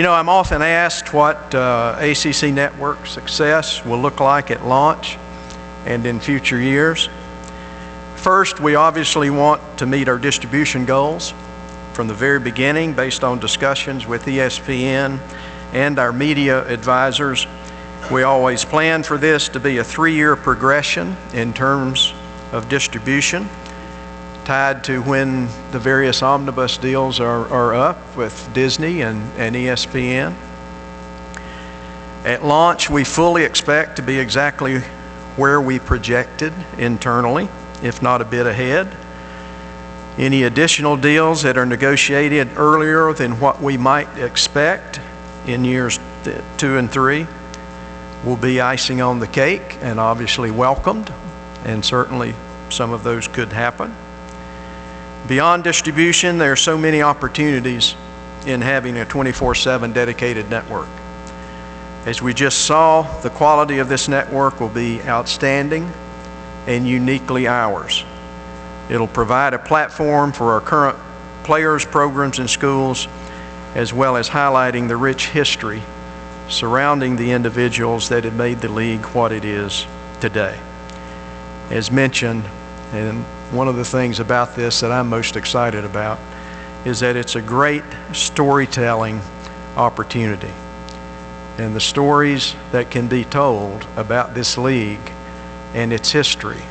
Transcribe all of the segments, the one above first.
You know, I'm often asked what ACC Network success will look like at launch and in future years. First, we obviously want to meet our distribution goals from the very beginning based on discussions with ESPN and our media advisors. We always plan for this to be a 3-year progression in terms of distribution, tied to when the various omnibus deals are up with Disney and ESPN. At launch, we fully expect to be exactly where we projected internally, if not a bit ahead. Any additional deals that are negotiated earlier than what we might expect in years 2 and 3 will be icing on the cake and obviously welcomed, and certainly some of those could happen. Beyond distribution, there are so many opportunities in having a 24/7 dedicated network. As we just saw, the quality of this network will be outstanding and uniquely ours. It'll provide a platform for our current players, programs, and schools, as well as highlighting the rich history surrounding the individuals that have made the league what it is today. As mentioned, and one of the things about this that I'm most excited about is that it's a great storytelling opportunity. And the stories that can be told about this league and its history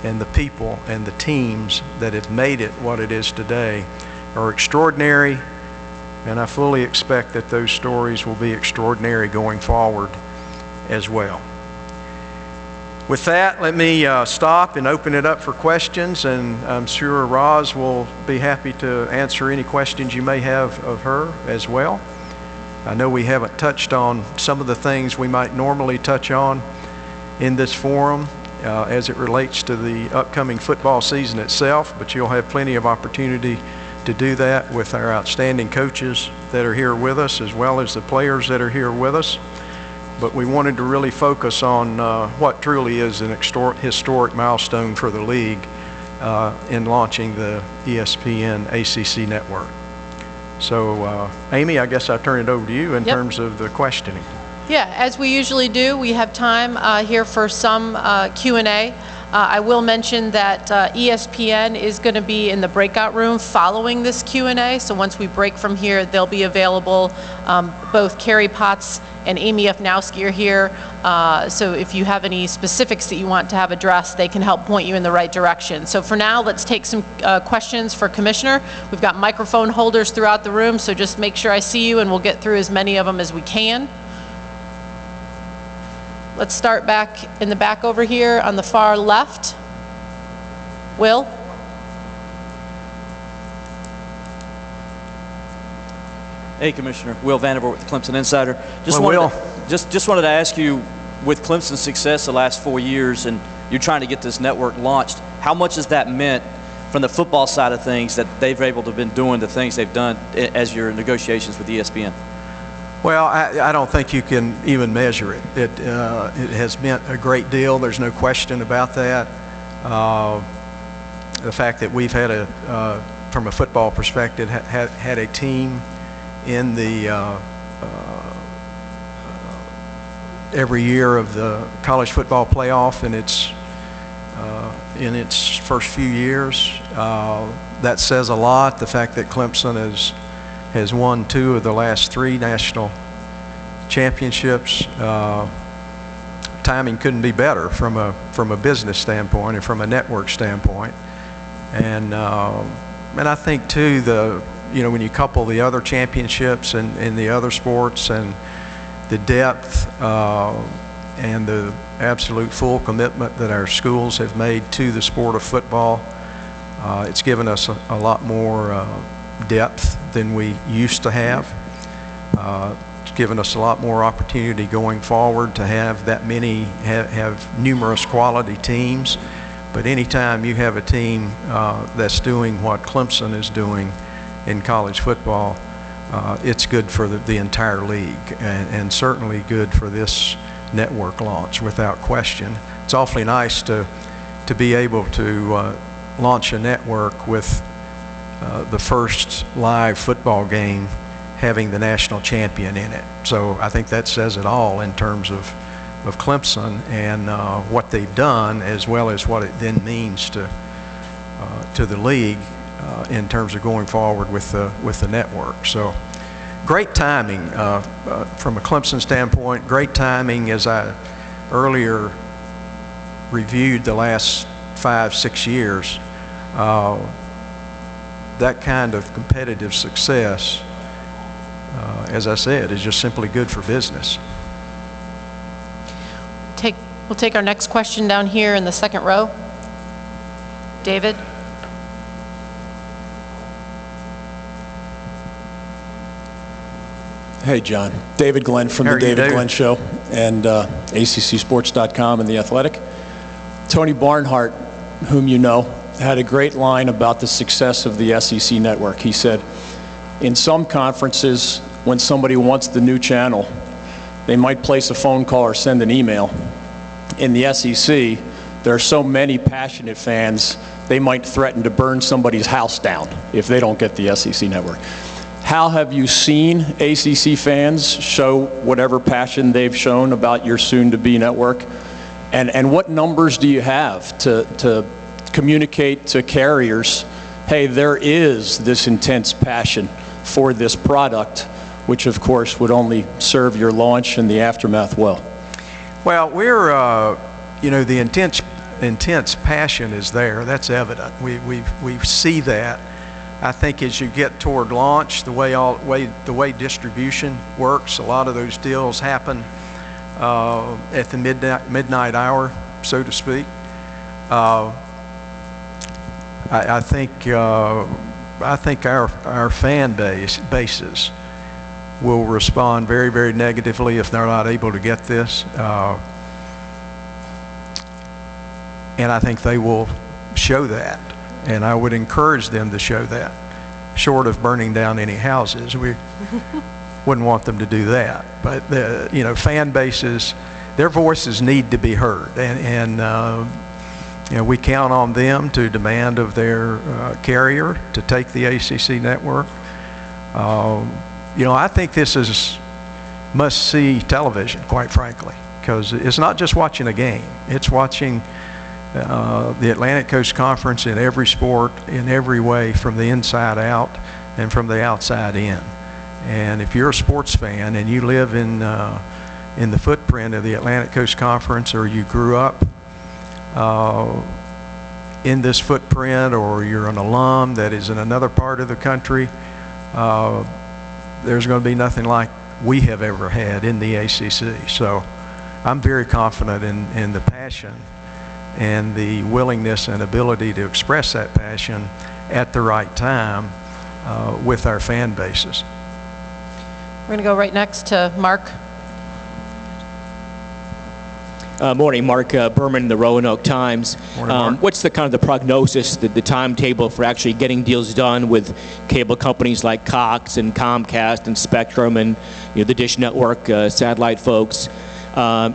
and the people and the teams that have made it what it is today are extraordinary, and I fully expect that those stories will be extraordinary going forward as well. With that, let me stop and open it up for questions, and I'm sure Roz will be happy to answer any questions you may have of her as well. I know we haven't touched on some of the things we might normally touch on in this forum as it relates to the upcoming football season itself, but you'll have plenty of opportunity to do that with our outstanding coaches that are here with us, as well as the players that are here with us. But we wanted to really focus on what truly is an historic milestone for the league in launching the ESPN ACC Network. So, Amy, I guess I'll turn it over to you in terms of the questioning. Yeah, as we usually do, we have time here for some Q&A. I will mention that ESPN is going to be in the breakout room following this Q&A. So once we break from here, they'll be available. Both Carrie Potts and Amy Efnowski are here. So if you have any specifics that you want to have addressed, they can help point you in the right direction. So for now, let's take some questions for Commissioner. We've got microphone holders throughout the room, so just make sure I see you and we'll get through as many of them as we can. Let's start back in the back over here on the far left. Will? Hey, Commissioner. Will Vandervoort with the Clemson Insider. Just wanted to ask you, with Clemson's success the last 4 years and you're trying to get this network launched, how much has that meant from the football side of things that they've able to have been doing the things they've done as your negotiations with ESPN? Well, I don't think you can even measure it. It has meant a great deal. There's no question about that. The fact that we've had from a football perspective, had a team in the every year of the college football playoff in its first few years, that says a lot. The fact that Clemson has won 2 of the last 3 national championships. Timing couldn't be better from a business standpoint and from a network standpoint. And I think too, when you couple the other championships and the other sports and the depth and the absolute full commitment that our schools have made to the sport of football, it's given us a lot more depth than we used to have. It's given us a lot more opportunity going forward to have that many, have numerous quality teams. But anytime you have a team that's doing what Clemson is doing in college football, it's good for the entire league, and certainly good for this network launch without question. It's awfully nice to be able to launch a network with the first live football game having the national champion in it. So I think that says it all in terms of Clemson and what they've done, as well as what it then means to the league in terms of going forward with the network. So great timing from a Clemson standpoint. Great timing, as I earlier reviewed the last 5-6 years. That kind of competitive success, as I said, is just simply good for business. We'll take our next question down here in the second row. David. Hey, John. David Glenn from The David Glenn Show and ACCSports.com and The Athletic. Tony Barnhart, whom you know, had a great line about the success of the SEC Network. He said, in some conferences, when somebody wants the new channel, they might place a phone call or send an email. In the SEC, there are so many passionate fans, they might threaten to burn somebody's house down if they don't get the SEC Network. How have you seen ACC fans show whatever passion they've shown about your soon-to-be network? And what numbers do you have to communicate to carriers, hey, there is this intense passion for this product, which of course would only serve your launch and the aftermath well? Well, we're, the intense passion is there. That's evident. We see that. I think as you get toward launch, the way distribution works, a lot of those deals happen at the midnight hour, so to speak. I think our fan bases will respond very, very negatively if they're not able to get this, and I think they will show that. And I would encourage them to show that, short of burning down any houses. We wouldn't want them to do that. But fan bases, their voices need to be heard, and we count on them to demand of their carrier to take the ACC network. I think this is must-see television, quite frankly, because it's not just watching a game; it's watching the Atlantic Coast Conference in every sport, in every way, from the inside out and from the outside in. And if you're a sports fan and you live in the footprint of the Atlantic Coast Conference, or you grew up in this footprint, or you're an alum that is in another part of the country, there's going to be nothing like we have ever had in the ACC. So I'm very confident in the passion and the willingness and ability to express that passion at the right time with our fan bases. We're going to go right next to Mark. Morning, Mark Berman, the Roanoke Times. Morning, Mark. What's the kind of the prognosis, the timetable for actually getting deals done with cable companies like Cox and Comcast and Spectrum and the Dish Network, satellite folks? How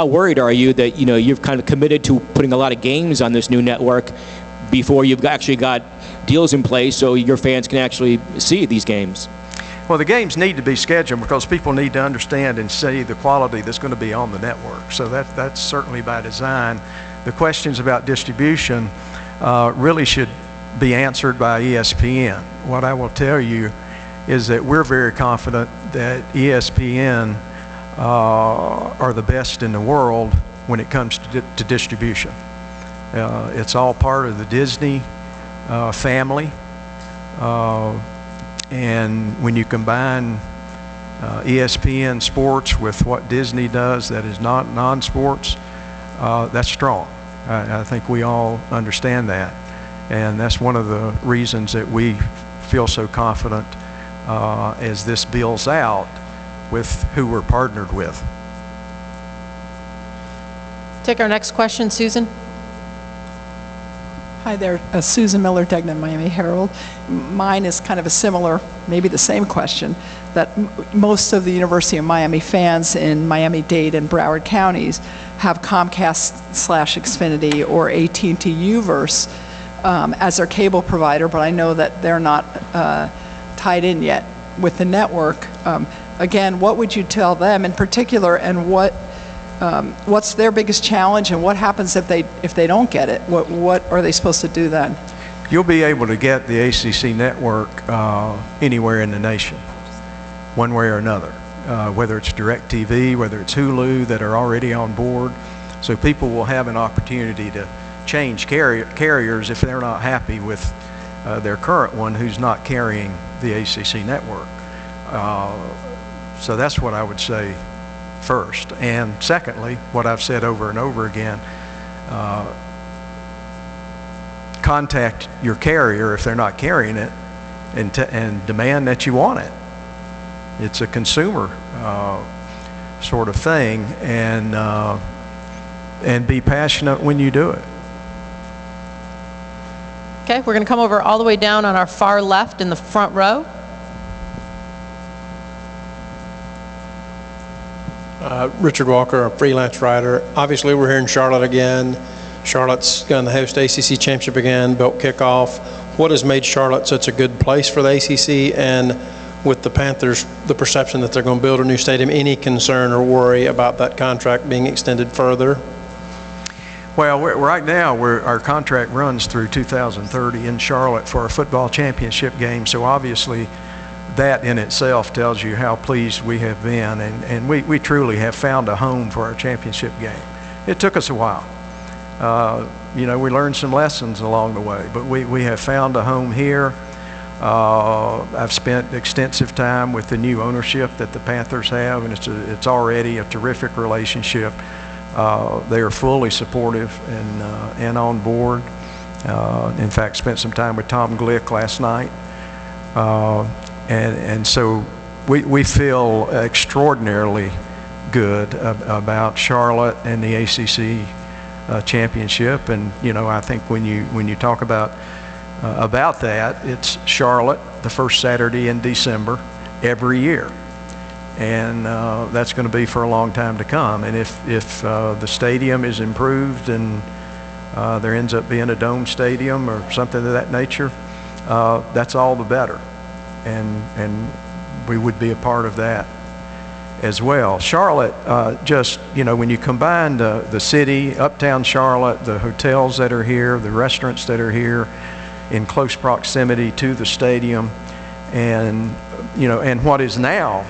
worried are you that you've kind of committed to putting a lot of games on this new network before you've actually got deals in place so your fans can actually see these games? Well, the games need to be scheduled because people need to understand and see the quality that's going to be on the network. So that's certainly by design. The questions about distribution really should be answered by ESPN. What I will tell you is that we're very confident that ESPN are the best in the world when it comes to distribution. It's all part of the Disney family. And when you combine ESPN sports with what Disney does that is not non-sports, that's strong. I think we all understand that. And that's one of the reasons that we feel so confident as this builds out with who we're partnered with. Take our next question, Susan. Hi there, Susan Miller-Degnan, Miami Herald. Mine is kind of a similar, maybe the same question, that most of the University of Miami fans in Miami-Dade and Broward counties have Comcast/Xfinity or AT&T Uverse as their cable provider, but I know that they're not tied in yet with the network. Again, what would you tell them in particular, and what's their biggest challenge, and what happens if they don't get it? What are they supposed to do then? You'll be able to get the ACC Network anywhere in the nation, one way or another, whether it's DirecTV, whether it's Hulu that are already on board. So people will have an opportunity to change carriers if they're not happy with their current one who's not carrying the ACC Network. So that's what I would say first. And secondly, what I've said over and over again, contact your carrier if they're not carrying it and demand that you want it. It's a consumer sort of thing, and be passionate when you do it. Okay, we're going to come over all the way down on our far left in the front row. Richard Walker, a freelance writer. Obviously, we're here in Charlotte again. Charlotte's going to host ACC Championship again, built Kickoff. What has made Charlotte such a good place for the ACC? And with the Panthers, the perception that they're going to build a new stadium, any concern or worry about that contract being extended further? Well, right now, our contract runs through 2030 in Charlotte for a football championship game. So obviously, that in itself tells you how pleased we have been. And we truly have found a home for our championship game. It took us a while. We learned some lessons along the way, but we have found a home here. I've spent extensive time with the new ownership that the Panthers have, and it's already a terrific relationship. They are fully supportive and on board. In fact, spent some time with Tom Glick last night. And so we feel extraordinarily good about Charlotte and the ACC championship. And I think when you talk about that, it's Charlotte the first Saturday in December every year, and that's going to be for a long time to come. And if the stadium is improved and there ends up being a dome stadium or something of that nature, that's all the better, and we would be a part of that as well. Charlotte, when you combine the city, uptown Charlotte, the hotels that are here, the restaurants that are here in close proximity to the stadium, and what is now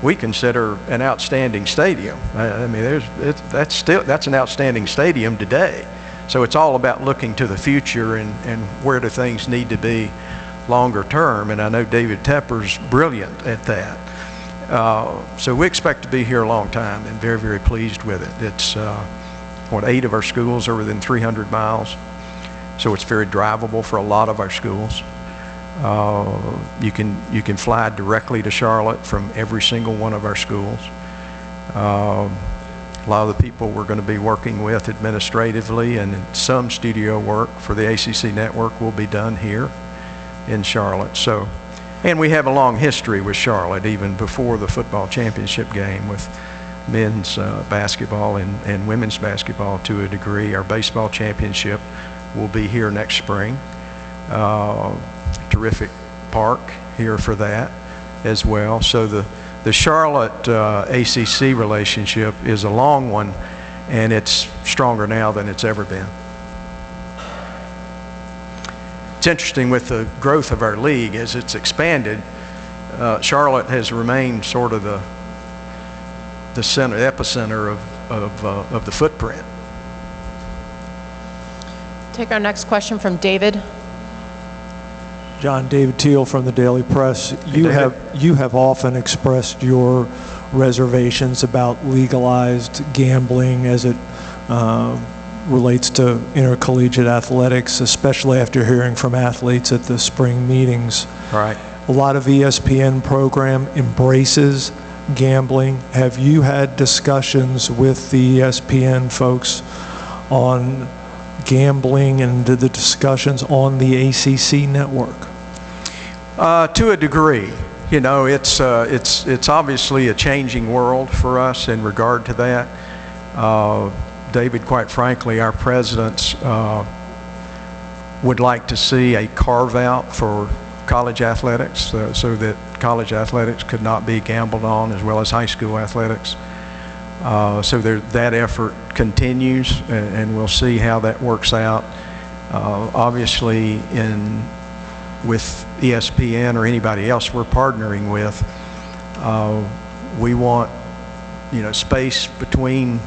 we consider an outstanding stadium. I mean, that's an outstanding stadium today. So it's all about looking to the future and where do things need to be longer term, and I know David Tepper's brilliant at that. So we expect to be here a long time and very, very pleased with it. It's 8 of our schools are within 300 miles, so it's very drivable for a lot of our schools. You can fly directly to Charlotte from every single one of our schools. A lot of the people we're going to be working with administratively and some studio work for the ACC Network will be done here in Charlotte. So, and we have a long history with Charlotte, even before the football championship game, with men's basketball and women's basketball to a degree. Our baseball championship will be here next spring. Terrific park here for that as well. So the Charlotte ACC relationship is a long one, and it's stronger now than it's ever been. It's interesting with the growth of our league as it's expanded. Charlotte has remained sort of the epicenter of the footprint. Take our next question from David. John, David Teal from the Daily Press. You have often expressed your reservations about legalized gambling as it relates to intercollegiate athletics, especially after hearing from athletes at the spring meetings. Right. A lot of ESPN program embraces gambling. Have you had discussions with the ESPN folks on gambling and the discussions on the ACC network? To a degree. It's obviously a changing world for us in regard to that. David, quite frankly, our presidents would like to see a carve-out for college athletics, so that college athletics could not be gambled on, as well as high school athletics. So that effort continues, and we'll see how that works out. Obviously, with ESPN or anybody else we're partnering with, we want, space between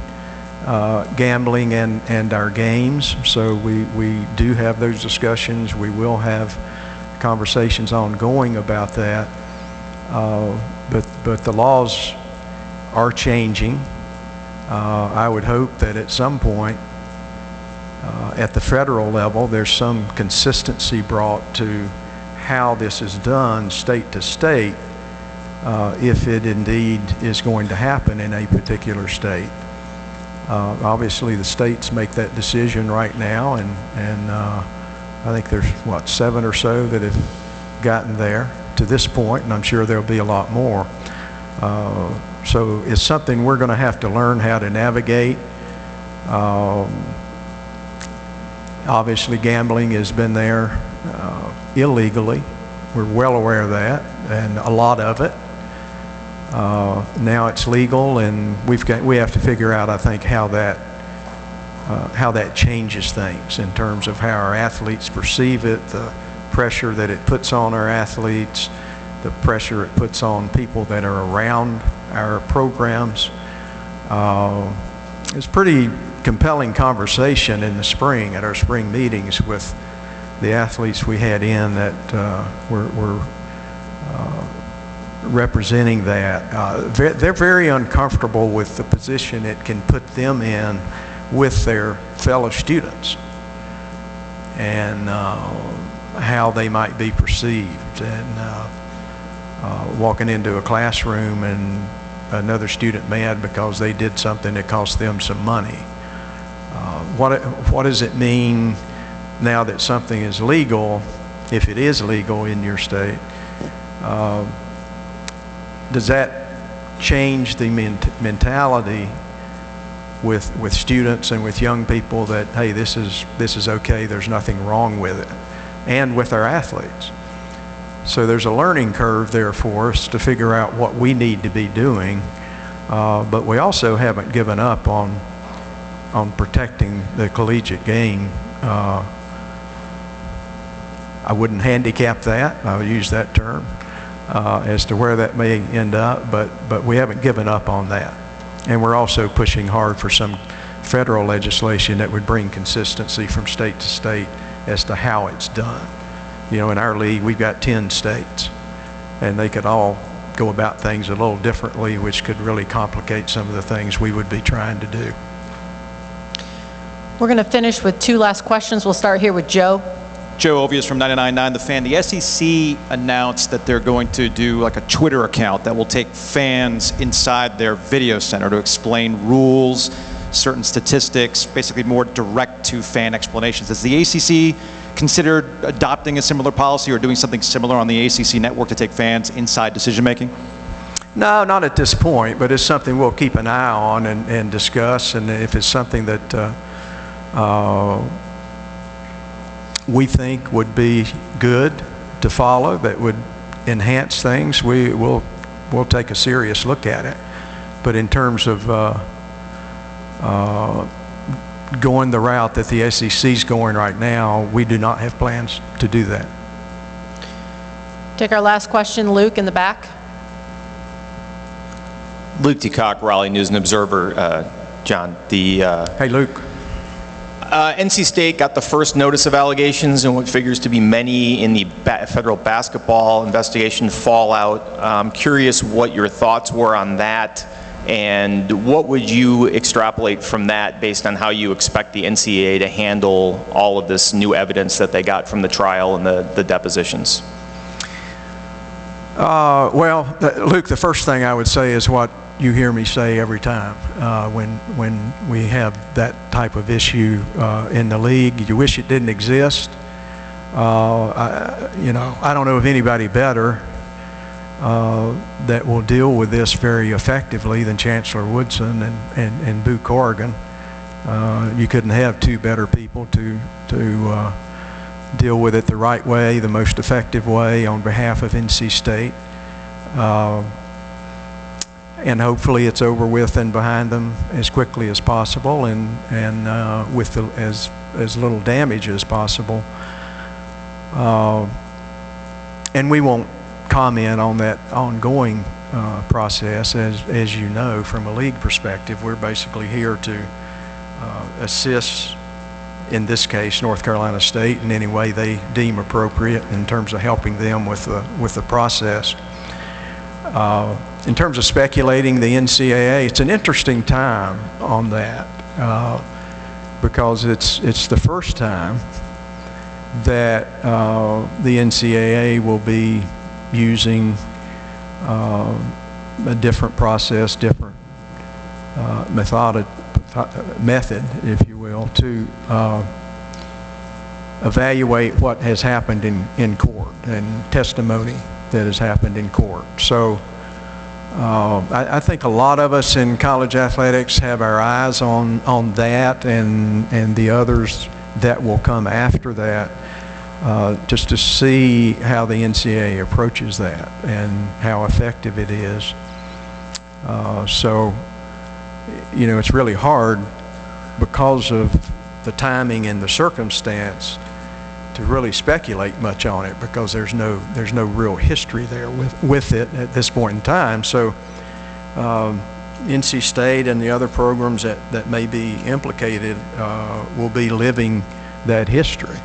gambling and our games. So we do have those discussions. We will have conversations ongoing about that. But the laws are changing. I would hope that at some point at the federal level there's some consistency brought to how this is done state to state, if it indeed is going to happen in a particular state. Obviously the states make that decision right now, and I think there's 7 or so that have gotten there to this point, and I'm sure there'll be a lot more. So it's something we're going to have to learn how to navigate. Obviously gambling has been there illegally. We're well aware of that, and a lot of it. Now it's legal, and we have to figure out, I think, how that changes things in terms of how our athletes perceive it, the pressure that it puts on our athletes, the pressure it puts on people that are around our programs. It's pretty compelling conversation in the spring at our spring meetings with the athletes we had in that were representing that. They're very uncomfortable with the position it can put them in with their fellow students, and how they might be perceived, and walking into a classroom and another student mad because they did something that cost them some money. What does it mean now that something is legal, if it is legal in your state? Does that change the mentality with students and with young people that, hey, this is okay, there's nothing wrong with it, and with our athletes? So there's a learning curve there for us to figure out what we need to be doing, but we also haven't given up on protecting the collegiate game. I wouldn't handicap that, I would use that term, as to where that may end up, but we haven't given up on that. And we're also pushing hard for some federal legislation that would bring consistency from state to state as to how it's done. In our league, we've got 10 states, and they could all go about things a little differently, which could really complicate some of the things we would be trying to do. We're going to finish with 2 last questions. We'll start here with Joe. Joe Ovius from 99.9 The Fan. The SEC announced that they're going to do like a Twitter account that will take fans inside their video center to explain rules, certain statistics, basically more direct to fan explanations. Has the ACC considered adopting a similar policy or doing something similar on the ACC network to take fans inside decision making? No, not at this point, but it's something we'll keep an eye on and discuss, and if it's something that we think would be good to follow, that would enhance things, we'll take a serious look at it. But in terms of going the route that the SEC is going right now, we do not have plans to do that. Take our last question, Luke in the back. Luke DeCock, Raleigh News and Observer. John, Hey, Luke. NC State got the first notice of allegations in what figures to be many in the federal basketball investigation fallout. I'm curious what your thoughts were on that, and what would you extrapolate from that based on how you expect the NCAA to handle all of this new evidence that they got from the trial and the depositions? Well, Luke, the first thing I would say is what you hear me say every time when we have that type of issue in the league. You wish it didn't exist. I don't know of anybody better that will deal with this very effectively than Chancellor Woodson and Boo Corrigan. You couldn't have 2 better people to deal with it the right way, the most effective way on behalf of NC State. And hopefully it's over with and behind them as quickly as possible, and with as little damage as possible. And we won't comment on that ongoing process. As you know, from a league perspective, we're basically here to assist, in this case, North Carolina State in any way they deem appropriate in terms of helping them with the process. In terms of speculating the NCAA, it's an interesting time on that because it's the first time that the NCAA will be using a different process, different method, if you will, to evaluate what has happened in court and testimony that has happened in court. So I think a lot of us in college athletics have our eyes on that and the others that will come after that, just to see how the NCAA approaches that and how effective it is. So, you know, it's really hard because of the timing and the circumstance to really speculate much on it, because there's no real history there with it at this point in time. So NC State and the other programs that may be implicated will be living that history.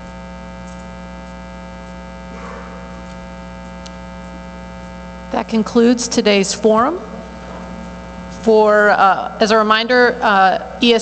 That concludes today's forum. As a reminder, ESPN